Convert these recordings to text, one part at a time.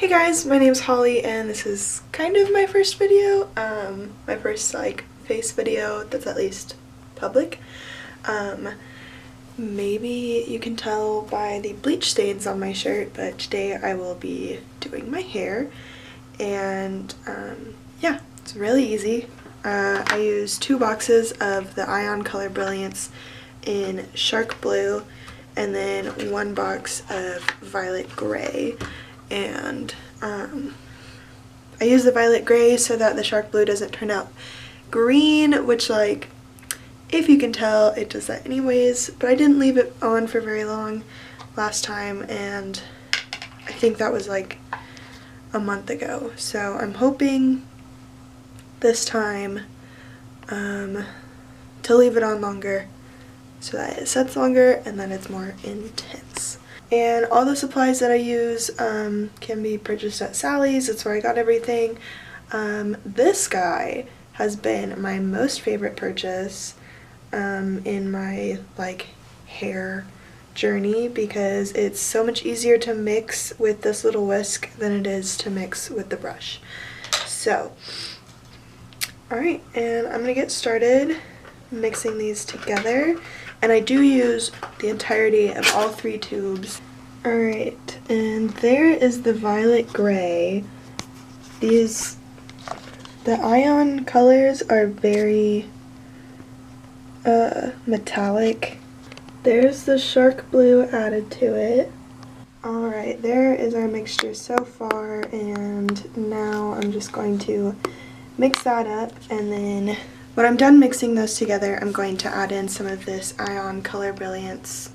Hey guys, my name's Holly and this is kind of my first video, my first face video that's at least public. Maybe you can tell by the bleach stains on my shirt, but today I will be doing my hair and yeah, it's really easy. I use 2 boxes of the Ion Color Brilliance in Shark Blue and then 1 box of Violet Gray. And I use the violet gray so that the shark blue doesn't turn out green, which if you can tell it does that anyways, but I didn't leave it on for very long last time and I think that was a month ago, so I'm hoping this time to leave it on longer so that it sets longer and then it's more intense. And all the supplies that I use can be purchased at Sally's. That's where I got everything. This guy has been my most favorite purchase in my hair journey because it's so much easier to mix with this little whisk than it is to mix with the brush. So, alright, and I'm gonna get started mixing these together. And I do use the entirety of all 3 tubes. Alright, and there is the violet gray. The Ion colors are very metallic. There's the shark blue added to it. Alright, there is our mixture so far, and now I'm just going to mix that up, and then when I'm done mixing those together, I'm going to add in some of this Ion Color Brilliance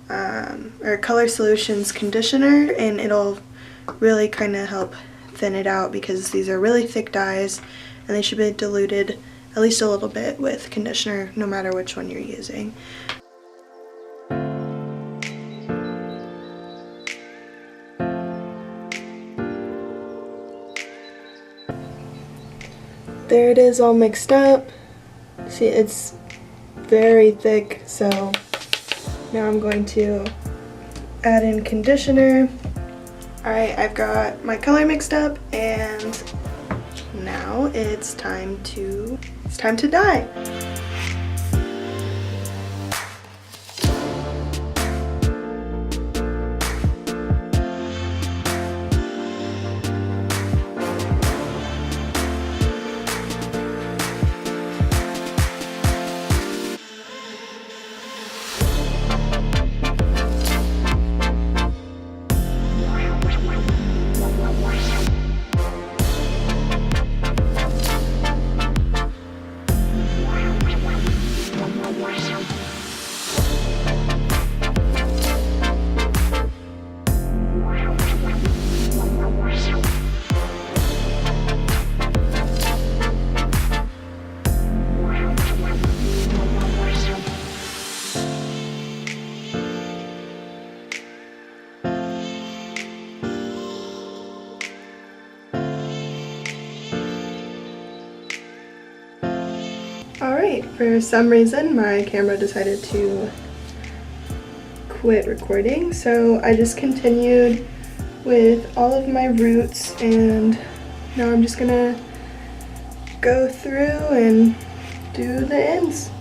or Color Solutions conditioner, and it'll really kind of help thin it out because these are really thick dyes and they should be diluted at least a little bit with conditioner no matter which one you're using. There it is, all mixed up. See, it's very thick, so now I'm going to add in conditioner. Alright, I've got my color mixed up and now it's time to dye. Alright, for some reason my camera decided to quit recording, so I just continued with all of my roots and now I'm just gonna go through and do the ends.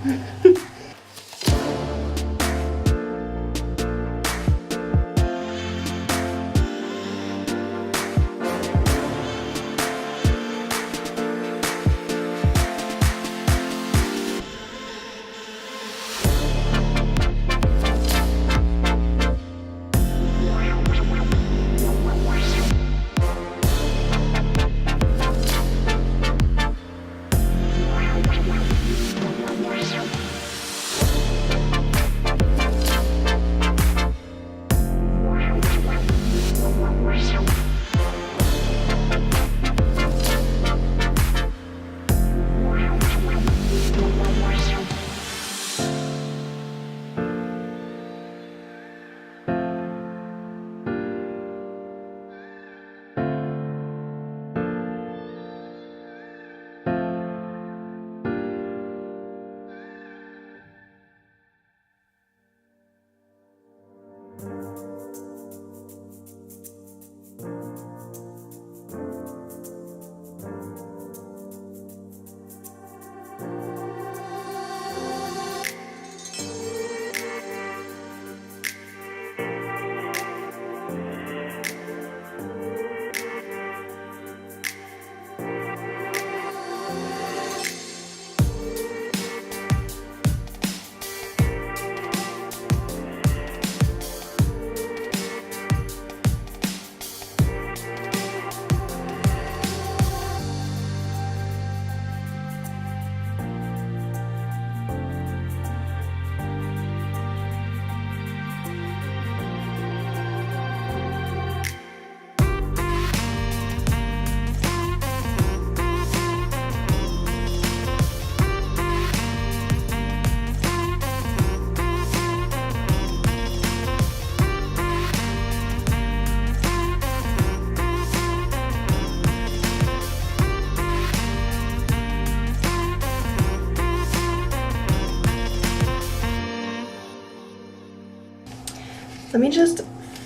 me just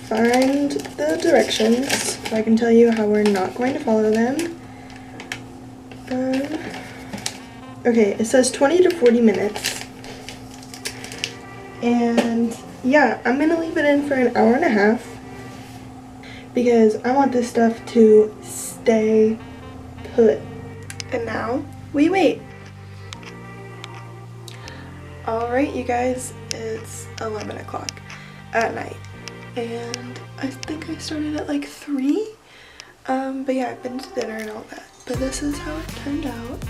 find the directions so I can tell you how we're not going to follow them. Okay, it says 20 to 40 minutes. And yeah, I'm gonna leave it in for an hour and a half because I want this stuff to stay put. And now we wait. Alright, you guys, it's 11 o'clock at night. And I think I started at like 3. But yeah, I've been to dinner and all that. But this is how it turned out.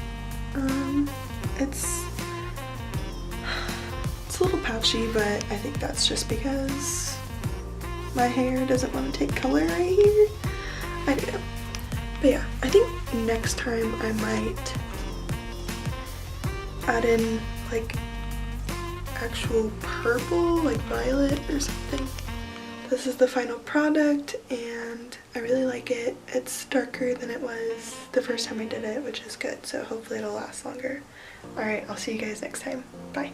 It's a little patchy, but I think that's just because my hair doesn't want to take color right here. I don't know. But yeah, I think next time I might add in like actual purple, like violet or something. This is the final product and I really like it. It's darker than it was the first time I did it, which is good, so hopefully it'll last longer. Alright, I'll see you guys next time. Bye.